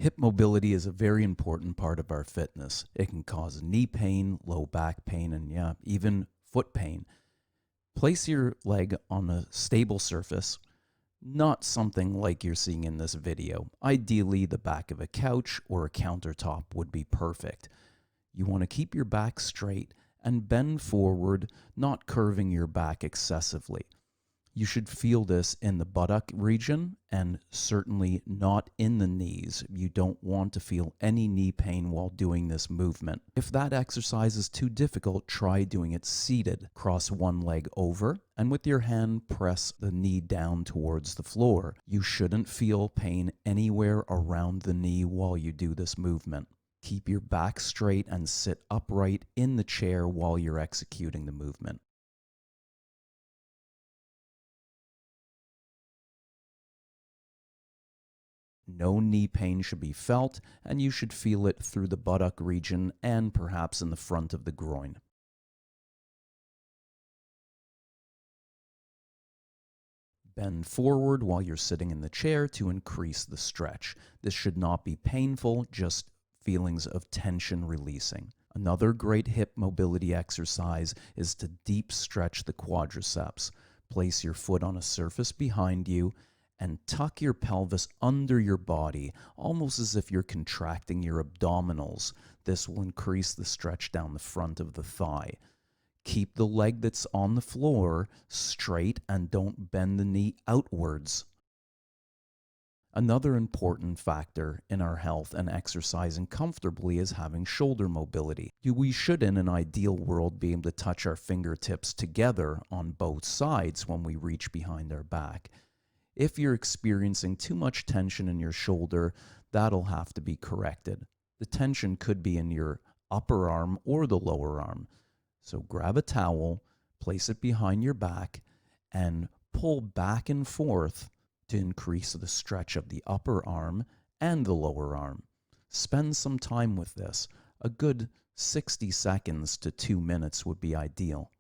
Hip mobility is a very important part of our fitness. It can cause knee pain, low back pain, and even foot pain. Place your leg on a stable surface, not something like you're seeing in this video. Ideally, the back of a couch or a countertop would be perfect. You want to keep your back straight and bend forward, not curving your back excessively. You should feel this in the buttock region and certainly not in the knees. You don't want to feel any knee pain while doing this movement. If that exercise is too difficult, try doing it seated. Cross one leg over and with your hand press the knee down towards the floor. You shouldn't feel pain anywhere around the knee while you do this movement. Keep your back straight and sit upright in the chair while you're executing the movement. No knee pain should be felt, and you should feel it through the buttock region and perhaps in the front of the groin. Bend forward while you're sitting in the chair to increase the stretch. This should not be painful, just feelings of tension releasing. Another great hip mobility exercise is to deep stretch the quadriceps. Place your foot on a surface behind you and tuck your pelvis under your body, almost as if you're contracting your abdominals. This will increase the stretch down the front of the thigh. Keep the leg that's on the floor straight and don't bend the knee outwards. Another important factor in our health and exercising comfortably is having shoulder mobility. We should, in an ideal world, be able to touch our fingertips together on both sides when we reach behind our back. If you're experiencing too much tension in your shoulder, that'll have to be corrected. The tension could be in your upper arm or the lower arm. So grab a towel, place it behind your back, and pull back and forth to increase the stretch of the upper arm and the lower arm. Spend some time with this. A good 60 seconds to 2 minutes would be ideal.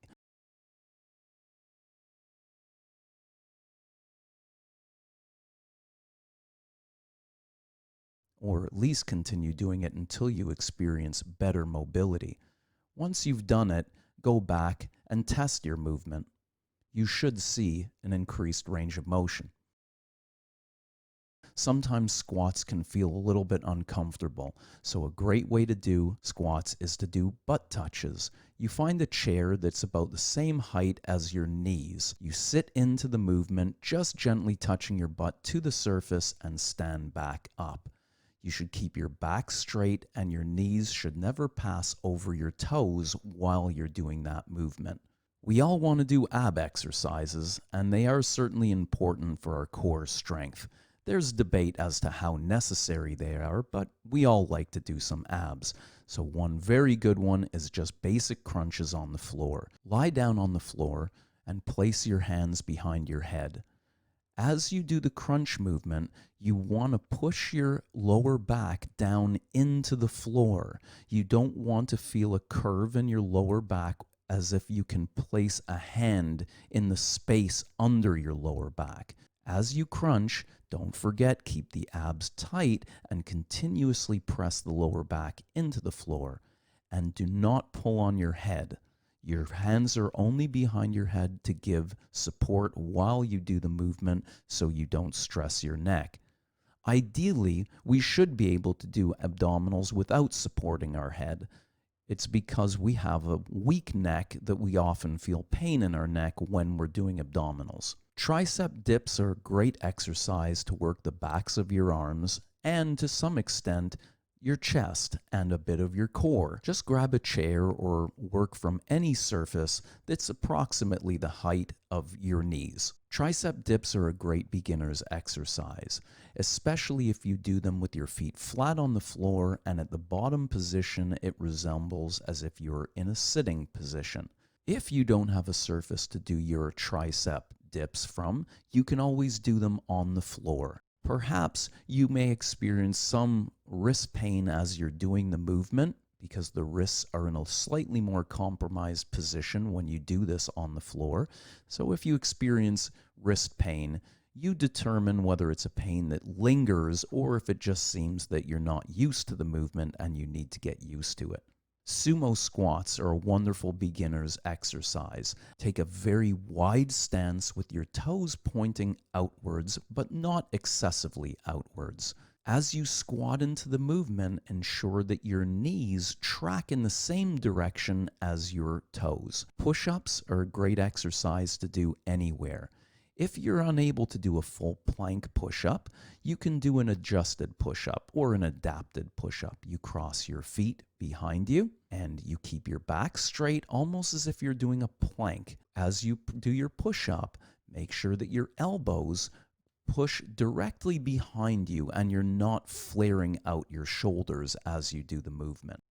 Or at least continue doing it until you experience better mobility. Once you've done it, go back and test your movement. You should see an increased range of motion. Sometimes squats can feel a little bit uncomfortable, so a great way to do squats is to do butt touches. You find a chair that's about the same height as your knees. You sit into the movement, just gently touching your butt to the surface and stand back up. You should keep your back straight and your knees should never pass over your toes while you're doing that movement. We all want to do ab exercises, and they are certainly important for our core strength. There's debate as to how necessary they are, but we all like to do some abs. So one very good one is just basic crunches on the floor. Lie down on the floor and place your hands behind your head. As you do the crunch movement, you want to push your lower back down into the floor. You don't want to feel a curve in your lower back as if you can place a hand in the space under your lower back. As you crunch, don't forget, keep the abs tight and continuously press the lower back into the floor. And do not pull on your head. Your hands are only behind your head to give support while you do the movement so you don't stress your neck. Ideally, we should be able to do abdominals without supporting our head. It's because we have a weak neck that we often feel pain in our neck when we're doing abdominals. Tricep dips are a great exercise to work the backs of your arms and, to some extent, your chest and a bit of your core. Just grab a chair or work from any surface that's approximately the height of your knees. Tricep dips are a great beginner's exercise, especially if you do them with your feet flat on the floor, and at the bottom position it resembles as if you're in a sitting position. If you don't have a surface to do your tricep dips from, you can always do them on the floor. Perhaps you may experience some wrist pain as you're doing the movement because the wrists are in a slightly more compromised position when you do this on the floor. So if you experience wrist pain, You determine whether it's a pain that lingers or if it just seems that you're not used to the movement and you need to get used to it. Sumo squats are a wonderful beginner's exercise. Take a very wide stance with your toes pointing outwards, but not excessively outwards. As you squat into the movement, ensure that your knees track in the same direction as your toes. Push-ups are a great exercise to do anywhere. If you're unable to do a full plank push-up, you can do an adjusted push-up or an adapted push-up. You cross your feet behind you and you keep your back straight, almost as if you're doing a plank. As you do your push-up, make sure that your elbows push directly behind you and you're not flaring out your shoulders as you do the movement.